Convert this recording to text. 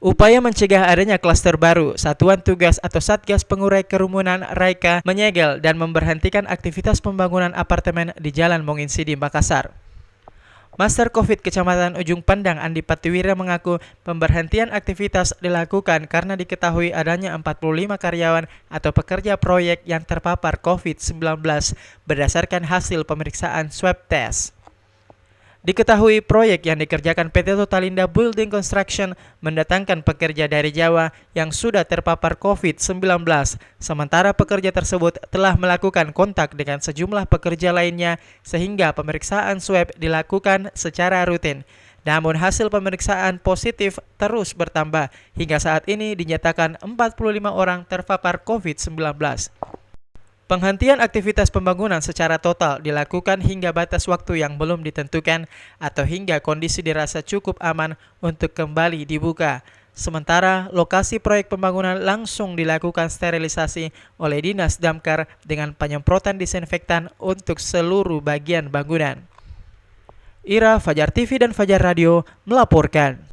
Upaya mencegah adanya klaster baru, Satuan Tugas atau Satgas Pengurai Kerumunan Raika menyegel dan memberhentikan aktivitas pembangunan apartemen di Jalan Monginsidi, Makassar. Master Covid Kecamatan Ujung Pandang Andi Patiwira mengaku pemberhentian aktivitas dilakukan karena diketahui adanya 45 karyawan atau pekerja proyek yang terpapar COVID-19 berdasarkan hasil pemeriksaan swab test. Diketahui proyek yang dikerjakan PT Totalinda Building Construction mendatangkan pekerja dari Jawa yang sudah terpapar COVID-19, sementara pekerja tersebut telah melakukan kontak dengan sejumlah pekerja lainnya sehingga pemeriksaan swab dilakukan secara rutin. Namun hasil pemeriksaan positif terus bertambah, hingga saat ini dinyatakan 45 orang terpapar COVID-19. Penghentian aktivitas pembangunan secara total dilakukan hingga batas waktu yang belum ditentukan atau hingga kondisi dirasa cukup aman untuk kembali dibuka. Sementara lokasi proyek pembangunan langsung dilakukan sterilisasi oleh Dinas Damkar dengan penyemprotan disinfektan untuk seluruh bagian bangunan. Ira, Fajar TV dan Fajar Radio melaporkan.